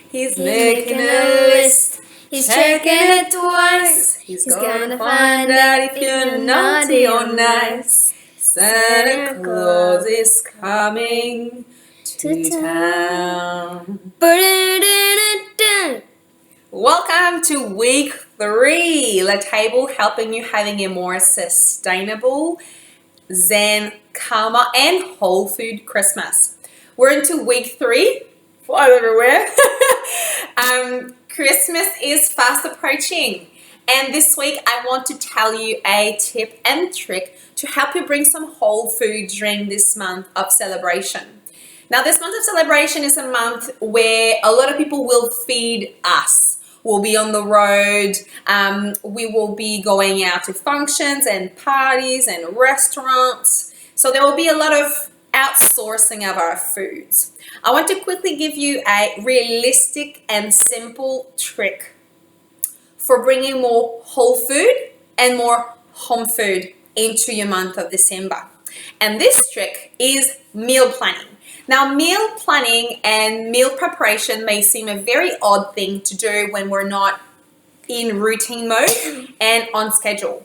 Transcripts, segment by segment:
He's making a list. He's checking it twice. He's gonna find out if you're naughty or nice. Santa Claus is coming to town. Welcome to week 3. La Table helping you having a more sustainable, zen, calmer, and whole food Christmas. We're into week 3. Flies everywhere. Christmas is fast approaching, and this week I want to tell you a tip and trick to help you bring some whole food during this month of celebration. Now, this month of celebration is a month where a lot of people will feed us. We'll be on the road. We will be going out to functions and parties and restaurants. So there will be a lot of outsourcing of our foods. I want to quickly give you a realistic and simple trick for bringing more whole food and more home food into your month of December. And this trick is meal planning. Now, meal planning and meal preparation may seem a very odd thing to do when we're not in routine mode and on schedule.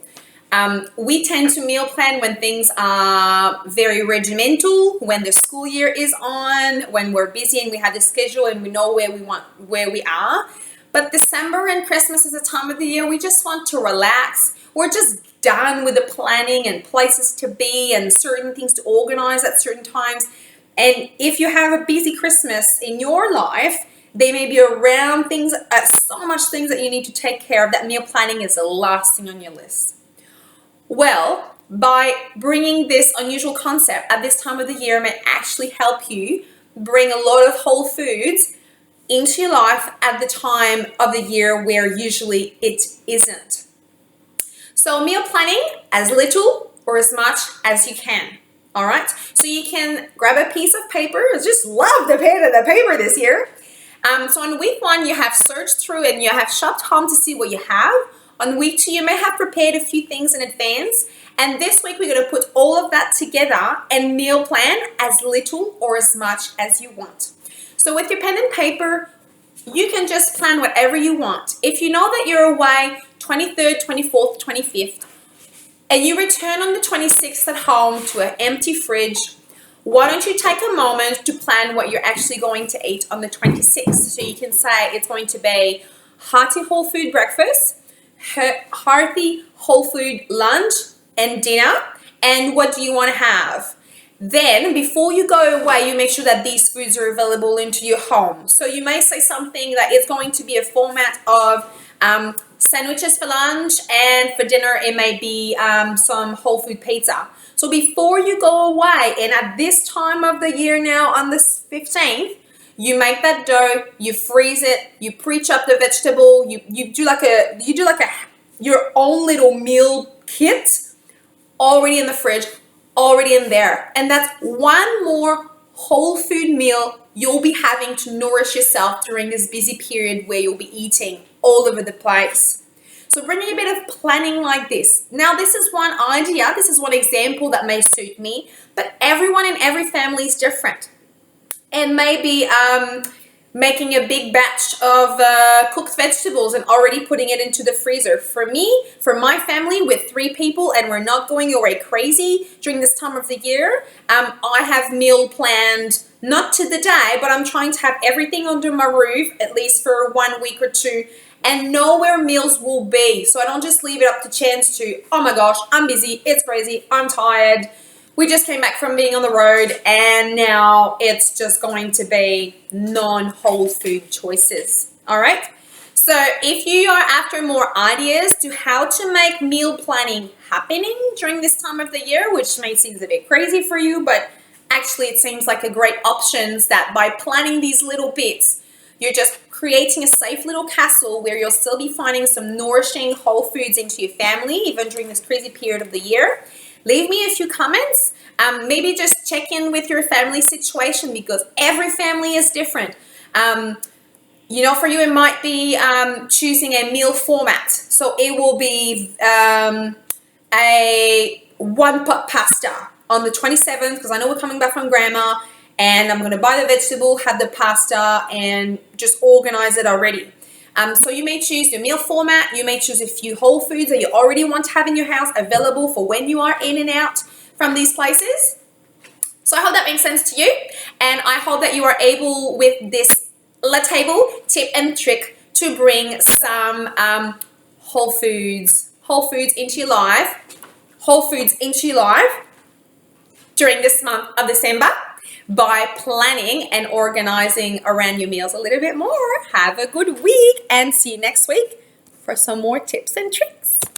We tend to meal plan when things are very regimental, when the school year is on, when we're busy and we have the schedule and we know where we are. But December and Christmas is a time of the year we just want to relax. We're just done with the planning and places to be and certain things to organize at certain times. And if you have a busy Christmas in your life, there may be around things, so much things that you need to take care of, that meal planning is the last thing on your list. Well, by bringing this unusual concept at this time of the year may actually help you bring a lot of whole foods into your life at the time of the year where usually it isn't. So meal planning as little or as much as you can. All right, so you can grab a piece of paper. I just love the paper this year. So on week 1, you have searched through and you have shopped home to see what you have. On week 2, you may have prepared a few things in advance. And this week, we're going to put all of that together and meal plan as little or as much as you want. So with your pen and paper, you can just plan whatever you want. If you know that you're away 23rd, 24th, 25th, and you return on the 26th at home to an empty fridge, why don't you take a moment to plan what you're actually going to eat on the 26th? So you can say it's going to be hearty whole food breakfast, hearty whole food lunch and dinner, and what do you want to have? Then, before you go away, you make sure that these foods are available into your home. So you may say something that is going to be a format of sandwiches for lunch, and for dinner it may be some whole food pizza. So before you go away, and at this time of the year now on the 15th, you make that dough, you freeze it, you pre-chop the vegetable, you do like your own little meal kit already in the fridge, already in there. And that's one more whole food meal you'll be having to nourish yourself during this busy period where you'll be eating all over the place. So bringing a bit of planning like this. Now, this is one idea, this is one example that may suit me, but everyone in every family is different. And maybe making a big batch of cooked vegetables and already putting it into the freezer. For me, for my family with 3 people, and we're not going away crazy during this time of the year, I have meal planned, not to the day, but I'm trying to have everything under my roof, at least for 1 week or 2, and know where meals will be. So I don't just leave it up to chance to, oh my gosh, I'm busy, it's crazy, I'm tired. We just came back from being on the road, and now it's just going to be non-whole food choices. All right? So if you are after more ideas to how to make meal planning happening during this time of the year, which may seem a bit crazy for you, but actually it seems like a great option that by planning these little bits, you're just creating a safe little castle where you'll still be finding some nourishing whole foods into your family, even during this crazy period of the year. Leave me a few comments. Maybe just check in with your family situation, because every family is different. For you, it might be choosing a meal format. So it will be a 1-pot pasta on the 27th, because I know we're coming back from grandma, and I'm going to buy the vegetable, have the pasta, and just organize it already. So you may choose your meal format. You may choose a few whole foods that you already want to have in your house available for when you are in and out from these places. So I hope that makes sense to you, and I hope that you are able with this table tip and trick to bring some whole foods into your life, during this month of December by planning and organizing around your meals a little bit more. Have a good week and see you next week for some more tips and tricks.